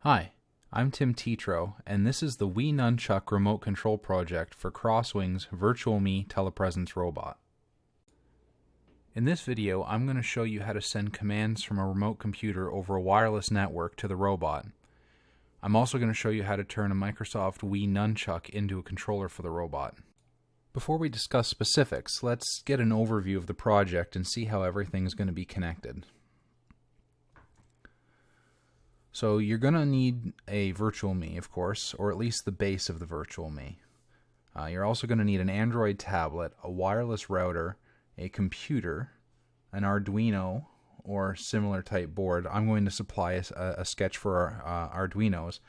Hi, I'm Tim Tetro, and this is the Wii Nunchuck remote control project for CrossWing's virtualME telepresence robot. In this video, I'm going to show you how to send commands from a remote computer over a wireless network to the robot. I'm also going to show you how to turn a Microsoft Wii Nunchuck into a controller for the robot. Before we discuss specifics, let's get an overview of the project and see how everything is going to be connected. So you're going to need a virtualME, of course, or at least the base of the virtualME. You're also going to need an Android tablet, a wireless router, a computer, an Arduino, or similar type board. I'm going to supply a sketch for our Arduinos.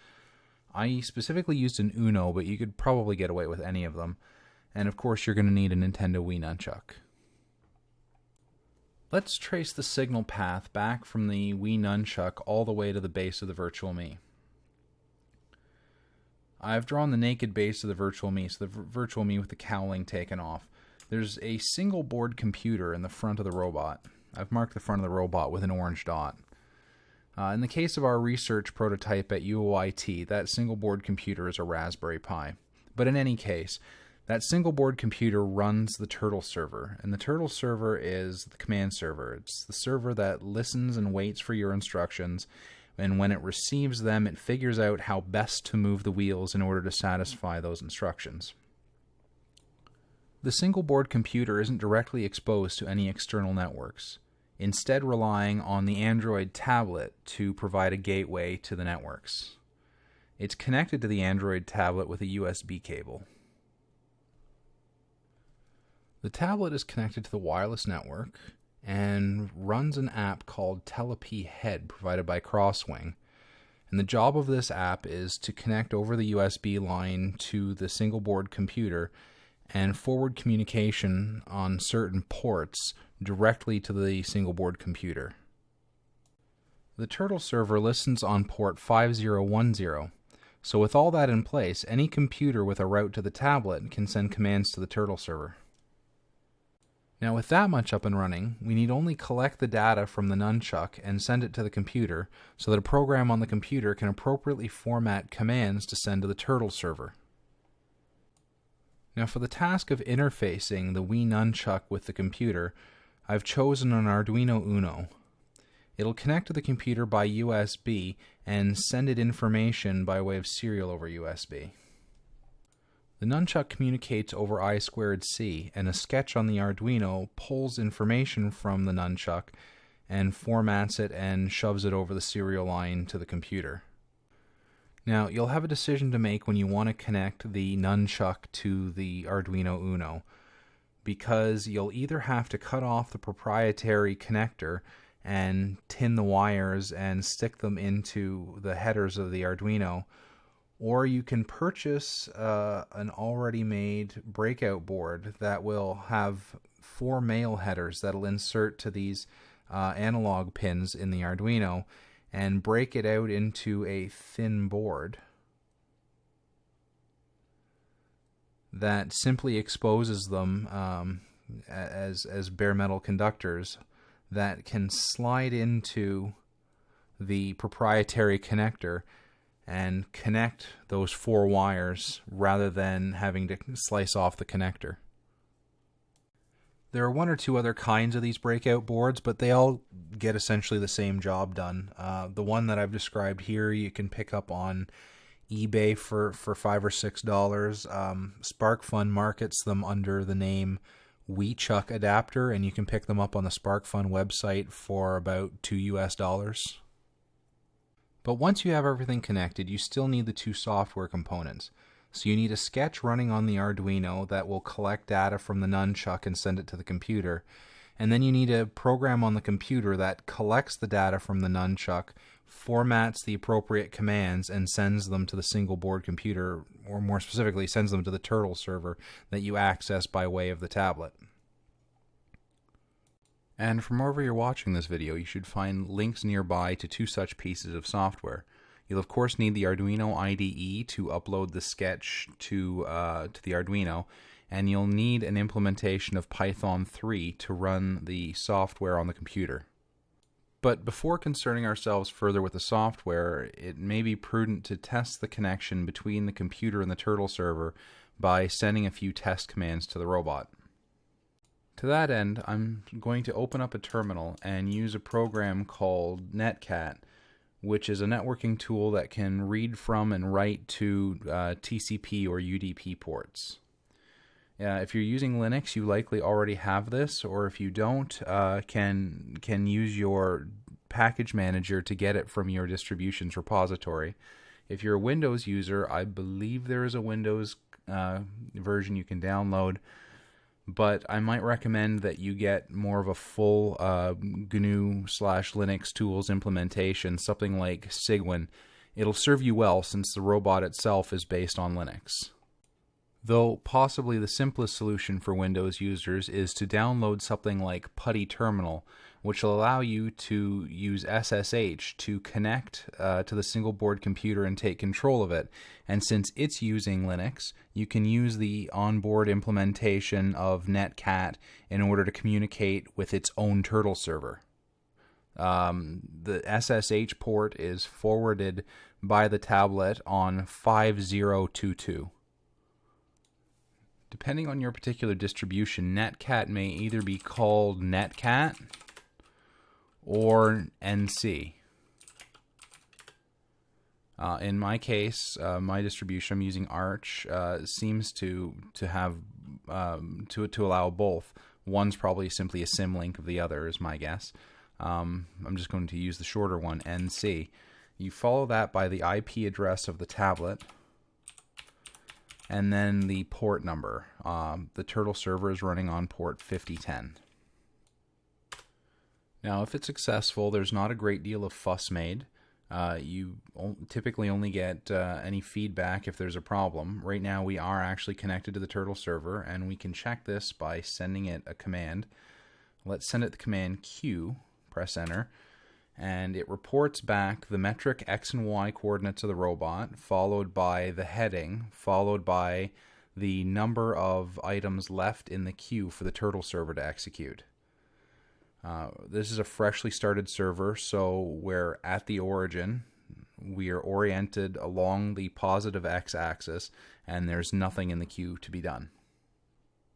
I specifically used an Uno, but you could probably get away with any of them. And of course, you're going to need a Nintendo Wii Nunchuck. Let's trace the signal path back from the Wii Nunchuck all the way to the base of the virtualME. I've drawn the naked base of the virtualME, so the virtualME with the cowling taken off. There's a single board computer in the front of the robot. I've marked the front of the robot with an orange dot. In the case of our research prototype at UOIT, that single board computer is a Raspberry Pi. But in any case, that single board computer runs the Turtle server, and the Turtle server is the command server. It's the server that listens and waits for your instructions, and when it receives them, it figures out how best to move the wheels in order to satisfy those instructions. The single board computer isn't directly exposed to any external networks, instead relying on the Android tablet to provide a gateway to the networks. It's connected to the Android tablet with a USB cable. The tablet is connected to the wireless network and runs an app called Telepy Head provided by CrossWing. And the job of this app is to connect over the USB line to the single board computer and forward communication on certain ports directly to the single board computer. The Turtle server listens on port 5010. So with all that in place, any computer with a route to the tablet can send commands to the Turtle server. Now with that much up and running, we need only collect the data from the Nunchuck and send it to the computer so that a program on the computer can appropriately format commands to send to the Turtle server. Now for the task of interfacing the Wii Nunchuck with the computer, I've chosen an Arduino Uno. It'll connect to the computer by USB and send it information by way of serial over USB. The Nunchuck communicates over I2C, and a sketch on the Arduino pulls information from the Nunchuck and formats it and shoves it over the serial line to the computer. Now, you'll have a decision to make when you want to connect the Nunchuck to the Arduino Uno, because you'll either have to cut off the proprietary connector and tin the wires and stick them into the headers of the Arduino, or you can purchase an already made breakout board that will have 4 male headers that'll insert to these analog pins in the Arduino and break it out into a thin board that simply exposes them as bare metal conductors that can slide into the proprietary connector and connect those 4 wires rather than having to slice off the connector. There are 1 or 2 other kinds of these breakout boards, but they all get essentially the same job done. The one that I've described here you can pick up on eBay for $5 or $6. SparkFun markets them under the name Wii Chuck adapter, and you can pick them up on the SparkFun website for about $2 US. But once you have everything connected, you still need the 2 software components. So you need a sketch running on the Arduino that will collect data from the Nunchuck and send it to the computer. And then you need a program on the computer that collects the data from the Nunchuck, formats the appropriate commands, and sends them to the single board computer, or more specifically, sends them to the Turtle server that you access by way of the tablet. And from wherever you're watching this video, you should find links nearby to 2 such pieces of software. You'll of course need the Arduino IDE to upload the sketch to the Arduino, and you'll need an implementation of Python 3 to run the software on the computer. But before concerning ourselves further with the software, it may be prudent to test the connection between the computer and the turtle server by sending a few test commands to the robot. To that end, I'm going to open up a terminal and use a program called Netcat, which is a networking tool that can read from and write to TCP or UDP ports. If you're using Linux, you likely already have this, or if you don't, can use your package manager to get it from your distributions repository. If you're a Windows user, I believe there is a Windows version you can download, but I might recommend that you get more of a full GNU/Linux tools implementation, something like Cygwin. It'll serve you well since the robot itself is based on Linux. Though possibly the simplest solution for Windows users is to download something like Putty Terminal, which will allow you to use SSH to connect to the single board computer and take control of it. And since it's using Linux, you can use the onboard implementation of Netcat in order to communicate with its own turtle server. The SSH port is forwarded by the tablet on 5022. Depending on your particular distribution, Netcat may either be called Netcat or NC. In my case, my distribution, I'm using Arch, seems to have to allow both. One's probably simply a symlink of the other, is my guess. I'm just going to use the shorter one, NC. You follow that by the IP address of the tablet, and then the port number. The turtle server is running on port 5010. Now, if it's successful, there's not a great deal of fuss made. You typically only get any feedback if there's a problem. Right now, we are actually connected to the turtle server, and we can check this by sending it a command. Let's send it the command Q, press enter, and it reports back the metric X and Y coordinates of the robot, followed by the heading, followed by the number of items left in the queue for the turtle server to execute. This is a freshly started server, so we're at the origin. We are oriented along the positive x-axis, and there's nothing in the queue to be done.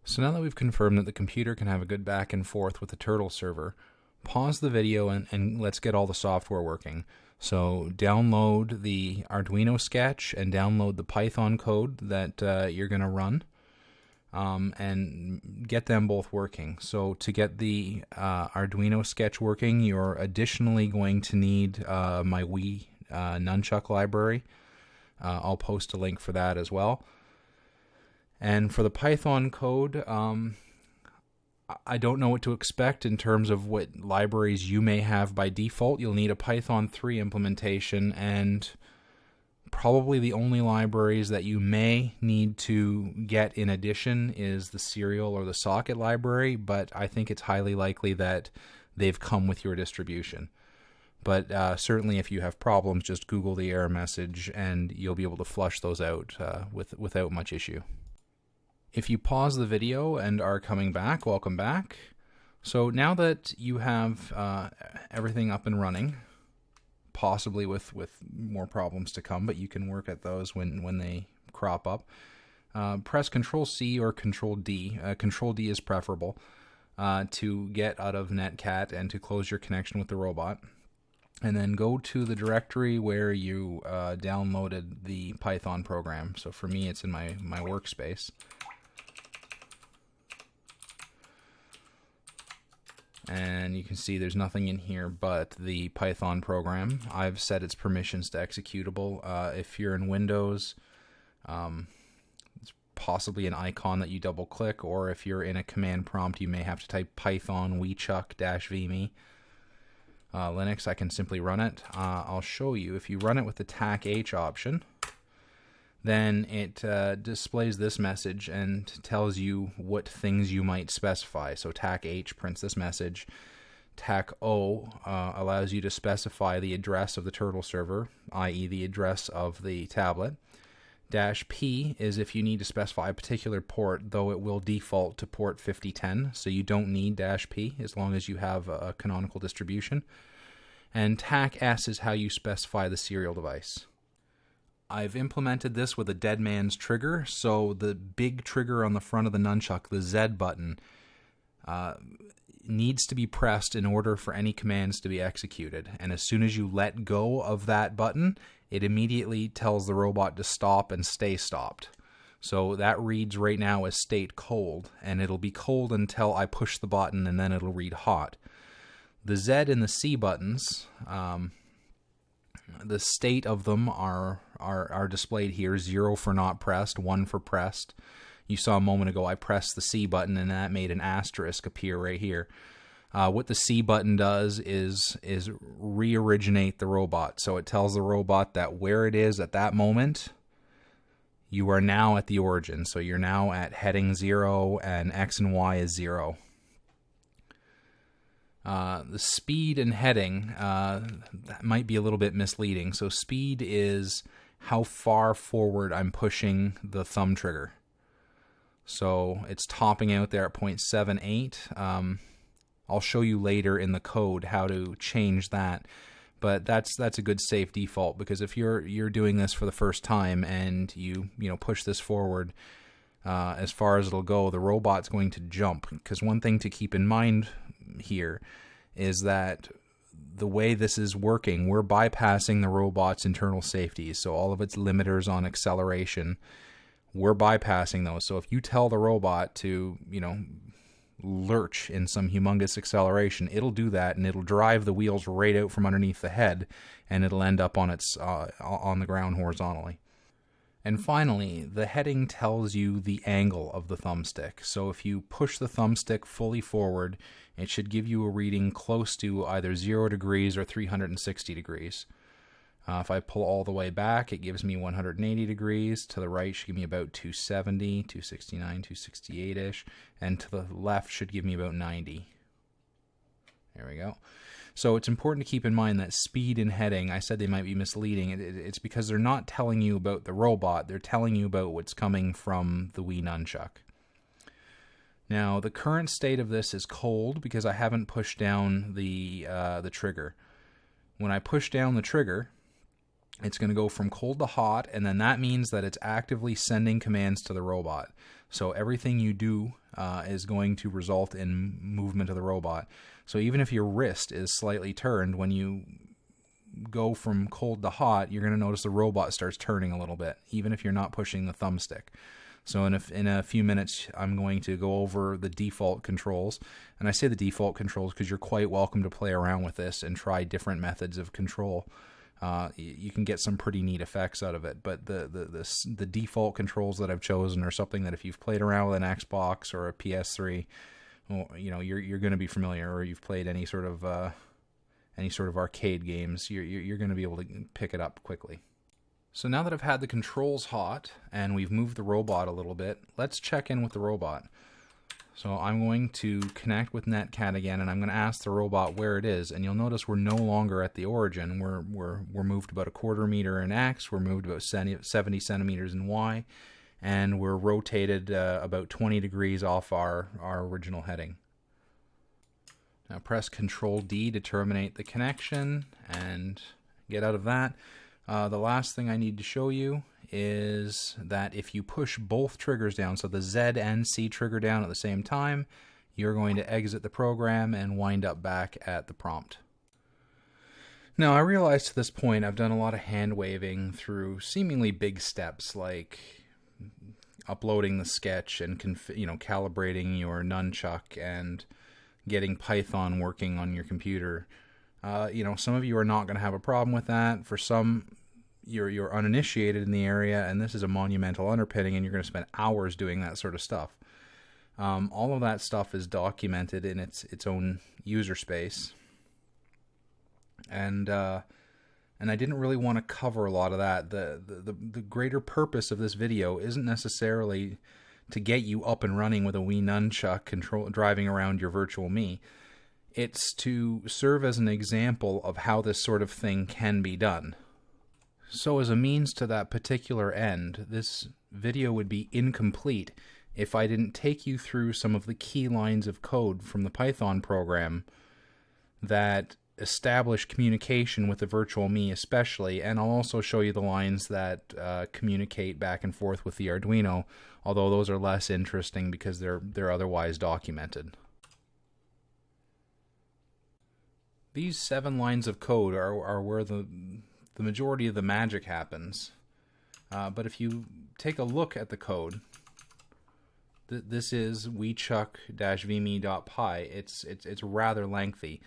So now that we've confirmed that the computer can have a good back and forth with the turtle server, pause the video and let's get all the software working. So download the Arduino sketch and download the Python code that you're going to run, and get them both working. So to get the Arduino sketch working, you're additionally going to need my Wii Nunchuck library. I'll post a link for that as well. And for the Python code, I don't know what to expect in terms of what libraries you may have by default. You'll need a Python 3 implementation, and probably the only libraries that you may need to get in addition is the serial or the socket library, but I think it's highly likely that they've come with your distribution. But certainly if you have problems, just Google the error message and you'll be able to flush those out without much issue. If you pause the video and are coming back, welcome back. So now that you have everything up and running, possibly with more problems to come, but you can work at those when they crop up, press Control-C or Control-D. Control-D is preferable to get out of Netcat and to close your connection with the robot. And then go to the directory where you downloaded the Python program. So for me, it's in my workspace. And you can see there's nothing in here but the Python program. I've set its permissions to executable. If you're in Windows, it's possibly an icon that you double click, or if you're in a command prompt, you may have to type Python wechuk-vme. Linux, I can simply run it. I'll show you. If you run it with the TAC-H option, then it displays this message and tells you what things you might specify. So TAC-H prints this message. TAC-O allows you to specify the address of the turtle server, i.e. the address of the tablet. -P is if you need to specify a particular port, though it will default to port 5010, so you don't need -P as long as you have a canonical distribution. and TAC S is how you specify the serial device. I've implemented this with a dead man's trigger, so the big trigger on the front of the nunchuck, the Z button, needs to be pressed in order for any commands to be executed. And as soon as you let go of that button, it immediately tells the robot to stop and stay stopped. So that reads right now as state cold, and it'll be cold until I push the button, and then it'll read hot. The Z and the C buttons, the state of them are displayed here. 0 for not pressed, 1 for pressed. You saw a moment ago I pressed the C button and that made an asterisk appear right here. What the C button does is re-originate the robot. So it tells the robot that where it is at that moment, you are now at the origin. So you're now at heading 0 and X and Y is 0. The speed and heading, that might be a little bit misleading. So speed is how far forward I'm pushing the thumb trigger. So it's topping out there at 0.78. I'll show you later in the code how to change that. But that's a good safe default, because if you're doing this for the first time and you push this forward as far as it'll go, the robot's going to jump. Because one thing to keep in mind here is that the way this is working, we're bypassing the robot's internal safeties. So all of its limiters on acceleration, we're bypassing those. So if you tell the robot to, lurch in some humongous acceleration, it'll do that, and it'll drive the wheels right out from underneath the head, and it'll end up on its on the ground horizontally. And finally, the heading tells you the angle of the thumbstick. So if you push the thumbstick fully forward, it should give you a reading close to either 0 degrees or 360 degrees. If I pull all the way back, it gives me 180 degrees. To the right should give me about 270, 269, 268-ish. And to the left should give me about 90. There we go. So it's important to keep in mind that speed and heading, I said they might be misleading. It's because they're not telling you about the robot. They're telling you about what's coming from the Wii Nunchuck. Now, the current state of this is cold because I haven't pushed down the trigger. When I push down the trigger, it's going to go from cold to hot, and then that means that it's actively sending commands to the robot. So everything you do is going to result in movement of the robot. So even if your wrist is slightly turned, when you go from cold to hot, you're going to notice the robot starts turning a little bit, even if you're not pushing the thumbstick. So in a few minutes, I'm going to go over the default controls. And I say the default controls because you're quite welcome to play around with this and try different methods of control. You can get some pretty neat effects out of it, but the default controls that I've chosen are something that if you've played around with an Xbox or a PS3, you're going to be familiar, or you've played any sort of arcade games, you're going to be able to pick it up quickly. So now that I've had the controls hot and we've moved the robot a little bit, let's check in with the robot. So I'm going to connect with Netcat again, and I'm going to ask the robot where it is. And you'll notice we're no longer at the origin. We're moved about 1/4 meter in X. We're moved about 70 centimeters in Y, and we're rotated about 20 degrees off our original heading. Now press Control D to terminate the connection and get out of that. The last thing I need to show you is that if you push both triggers down, so the Z and C trigger down at the same time, you're going to exit the program and wind up back at the prompt. Now, I realize to this point I've done a lot of hand waving through seemingly big steps like uploading the sketch and calibrating your nunchuck and getting Python working on your computer. Some of you are not going to have a problem with that. For some, you're uninitiated in the area, and this is a monumental underpinning, and you're going to spend hours doing that sort of stuff. All of that stuff is documented in its own user space, and I didn't really want to cover a lot of that. The greater purpose of this video isn't necessarily to get you up and running with a Wii Nunchuck driving around your virtualME. It's to serve as an example of how this sort of thing can be done. So as a means to that particular end, this video would be incomplete if I didn't take you through some of the key lines of code from the Python program that establish communication with the virtualME especially, and I'll also show you the lines that communicate back and forth with the Arduino, although those are less interesting because they're otherwise documented. These 7 lines of code are where the majority of the magic happens. But if you take a look at the code, this is WeeChuck-VMe.py. It's rather lengthy.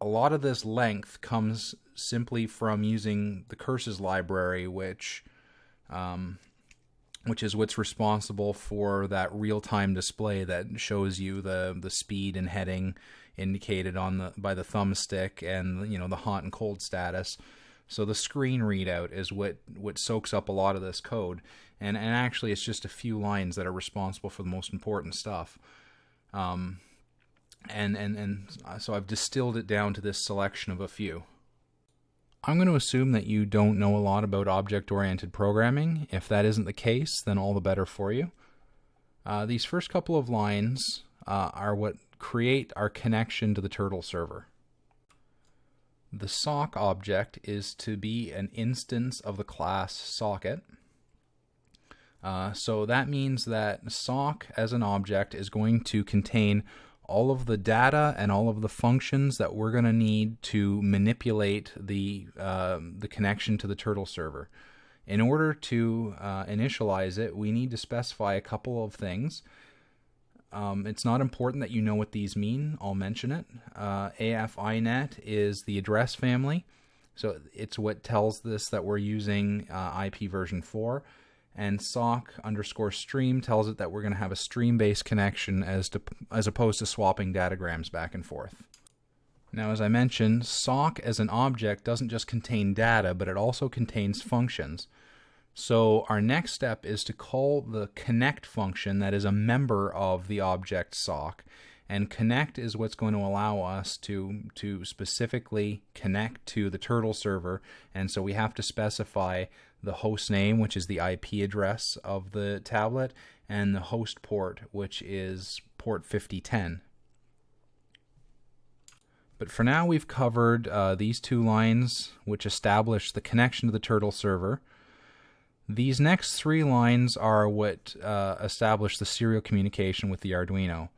A lot of this length comes simply from using the curses library, which is what's responsible for that real-time display that shows you the speed and heading indicated by the thumbstick, and the hot and cold status. So the screen readout is what soaks up a lot of this code, and actually it's just a few lines that are responsible for the most important stuff. So I've distilled it down to this selection of a few. I'm going to assume that you don't know a lot about object-oriented programming. If that isn't the case, then all the better for you. These first couple of lines are what create our connection to the turtle server. The sock object is to be an instance of the class socket. So that means that sock as an object is going to contain all of the data and all of the functions that we're going to need to manipulate the connection to the turtle server. In order to initialize it, we need to specify a couple of things. It's not important that you know what these mean. I'll mention it. AFINET is the address family, so it's what tells this that we're using IP version 4. And sock_stream tells it that we're going to have a stream-based connection as opposed to swapping datagrams back and forth. Now, as I mentioned, sock as an object doesn't just contain data, but it also contains functions. So our next step is to call the connect function that is a member of the object sock. And connect is what's going to allow us to specifically connect to the turtle server. And so we have to specify the host name, which is the IP address of the tablet, and the host port, which is port 5010. But for now, we've covered these 2 lines, which establish the connection to the turtle server. These next 3 lines are what establish the serial communication with the Arduino.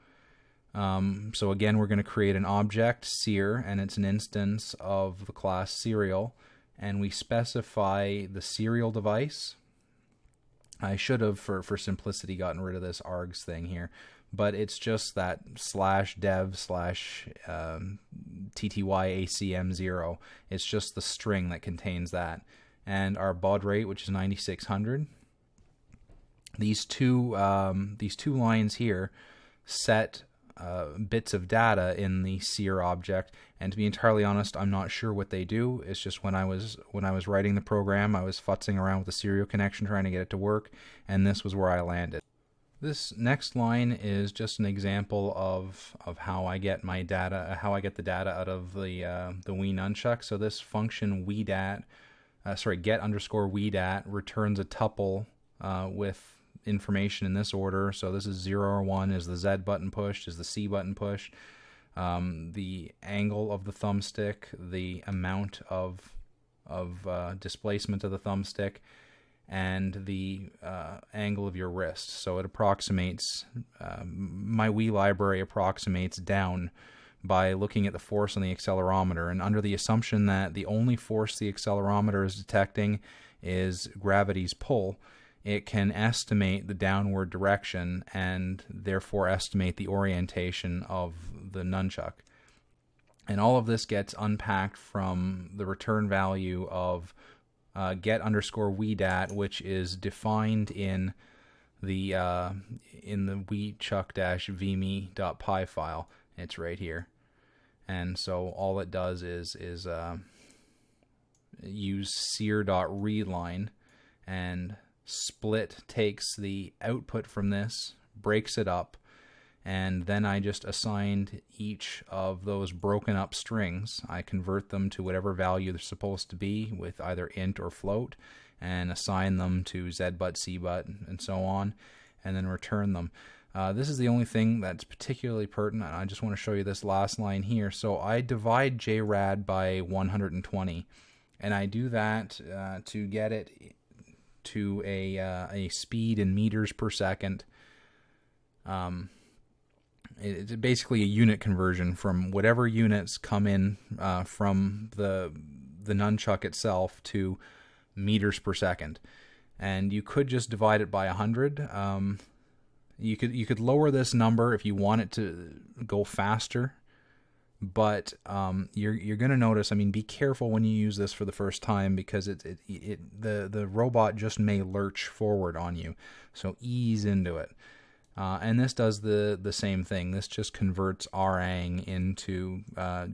So again, we're going to create an object, ser, and it's an instance of the class serial, and we specify the serial device. I should have, for simplicity, gotten rid of this args thing here, but it's just that /dev/ttyacm0. It's just the string that contains that. And our baud rate, which is 9600. These two lines here set bits of data in the ser object, and to be entirely honest, I'm not sure what they do. It's just when I was writing the program, I was futzing around with the serial connection trying to get it to work, and this was where I landed. This next line is just an example of how I get my data, how I get the data out of the Wii Nunchuck. So this function get_WeeDat returns a tuple with information in this order. So this is 0 or 1. Is the Z button pushed? Is the C button pushed? The angle of the thumbstick, the amount of displacement of the thumbstick, and the angle of your wrist. So it approximates, my Wii library approximates down by looking at the force on the accelerometer, and under the assumption that the only force the accelerometer is detecting is gravity's pull, it can estimate the downward direction and therefore estimate the orientation of the nunchuck. And all of this gets unpacked from the return value of get_WeeDat, which is defined in the WeeChuck-VMe.py file. It's right here. And so all it does is use ser.readline, and split takes the output from this, breaks it up, and then I just assigned each of those broken up strings. I convert them to whatever value they're supposed to be with either int or float, and assign them to Z-but, C-but, and so on, and then return them. This is the only thing that's particularly pertinent. I just want to show you this last line here. So I divide JRAD by 120, and I do that to get it to a speed in meters per second. It's basically a unit conversion from whatever units come in from the nunchuck itself to meters per second. And you could just divide it by 100. You could lower this number if you want it to go faster, but you're going to notice. I mean, be careful when you use this for the first time, because the robot just may lurch forward on you. So ease into it. And this does the same thing. This just converts RANG into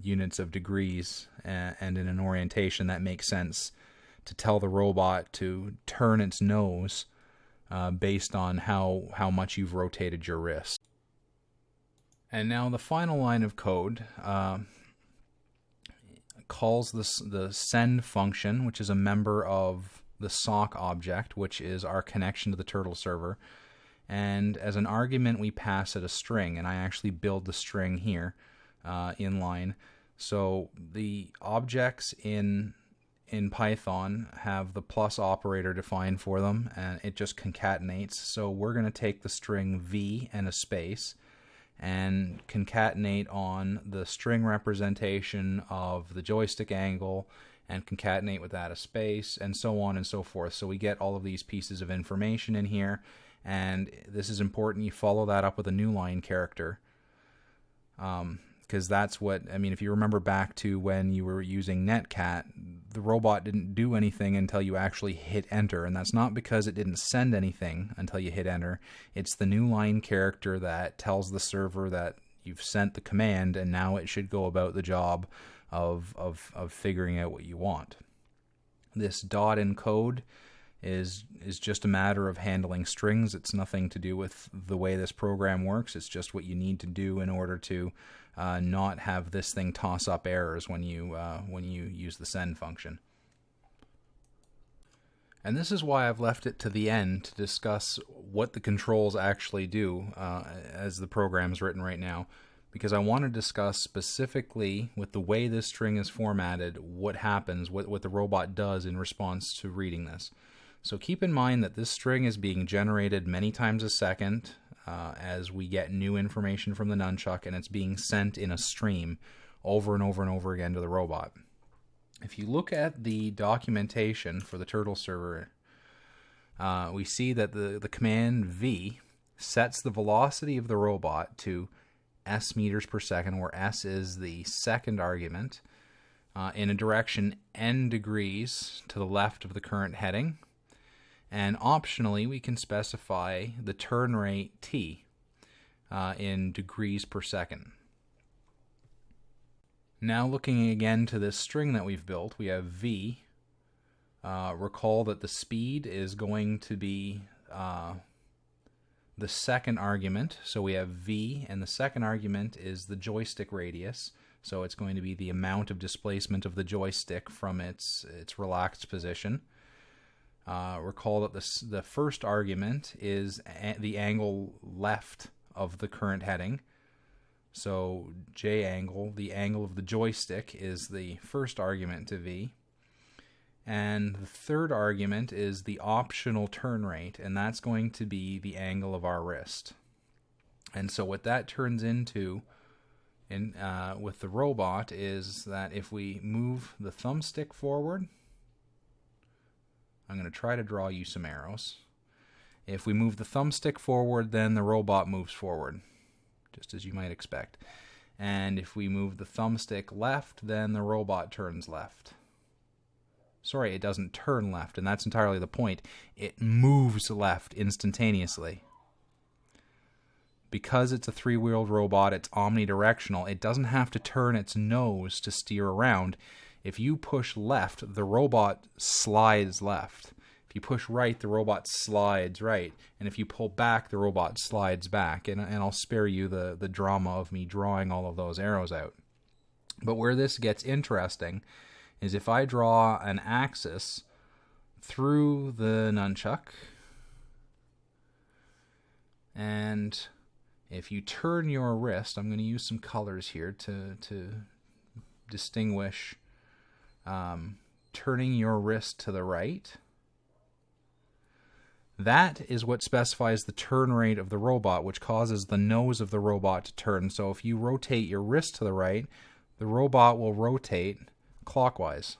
units of degrees, and in an orientation that makes sense to tell the robot to turn its nose based on how much you've rotated your wrist. And now the final line of code calls the send function, which is a member of the sock object, which is our connection to the turtle server. And as an argument, we pass it a string, and I actually build the string here in line. So the objects in Python have the plus operator defined for them, and it just concatenates. So we're going to take the string v and a space and concatenate on the string representation of the joystick angle, and concatenate with that a space, and so on and so forth. So we get all of these pieces of information in here. And this is important. You follow that up with a new line character, because that's what, I mean, if you remember back to when you were using Netcat, the robot didn't do anything until you actually hit enter. And that's not because it didn't send anything until you hit enter. It's the new line character that tells the server that you've sent the command, and now it should go about the job of figuring out what you want. This dot in code is just a matter of handling strings. It's nothing to do with the way this program works. It's just what you need to do in order to not have this thing toss up errors when you use the send function. And this is why I've left it to the end to discuss what the controls actually do as the program is written right now, because I want to discuss specifically with the way this string is formatted what happens, what the robot does in response to reading this. So keep in mind that this string is being generated many times a second as we get new information from the nunchuck, and it's being sent in a stream over and over and over again to the robot. If you look at the documentation for the turtle server, we see that the command v sets the velocity of the robot to s meters per second, where s is the second argument, in a direction n degrees to the left of the current heading. And optionally, we can specify the turn rate t in degrees per second. Now looking again to this string that we've built, we have v. Recall that the speed is going to be the second argument. So we have v, and the second argument is the joystick radius. So it's going to be the amount of displacement of the joystick from its relaxed position. Recall that the first argument is the angle left of the current heading. So J angle, the angle of the joystick, is the first argument to V. And the third argument is the optional turn rate, and that's going to be the angle of our wrist. And so what that turns into with the robot is that if we move the thumbstick forward, I'm going to try to draw you some arrows. If we move the thumbstick forward, then the robot moves forward, just as you might expect. And if we move the thumbstick left, then the robot turns left. Sorry, it doesn't turn left, and that's entirely the point. It moves left instantaneously. Because it's a three-wheeled robot, it's omnidirectional. It doesn't have to turn its nose to steer around. If you push left, the robot slides left. If you push right, the robot slides right. And if you pull back, the robot slides back. And I'll spare you the drama of me drawing all of those arrows out. But where this gets interesting is if I draw an axis through the nunchuck, and If you turn your wrist, I'm going to use some colors here to distinguish turning your wrist to the right. That is what specifies the turn rate of the robot, which causes the nose of the robot to turn. So if you rotate your wrist to the right, the robot will rotate clockwise.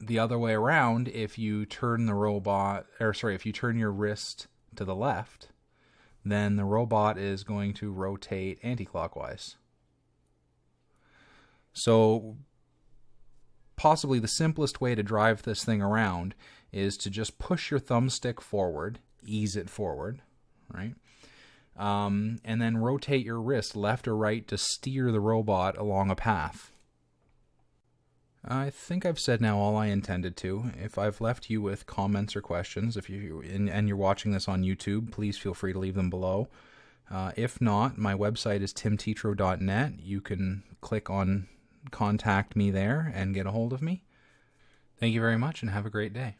The other way around, if you turn if you turn your wrist to the left, then the robot is going to rotate anti-clockwise. So possibly the simplest way to drive this thing around is to just push your thumbstick forward, ease it forward, right? And then rotate your wrist left or right to steer the robot along a path. I think I've said now all I intended to. If I've left you with comments or questions, and you're watching this on YouTube, please feel free to leave them below. If not, my website is timtetro.net. You can click on Contact Me there and get a hold of me. Thank you very much and have a great day.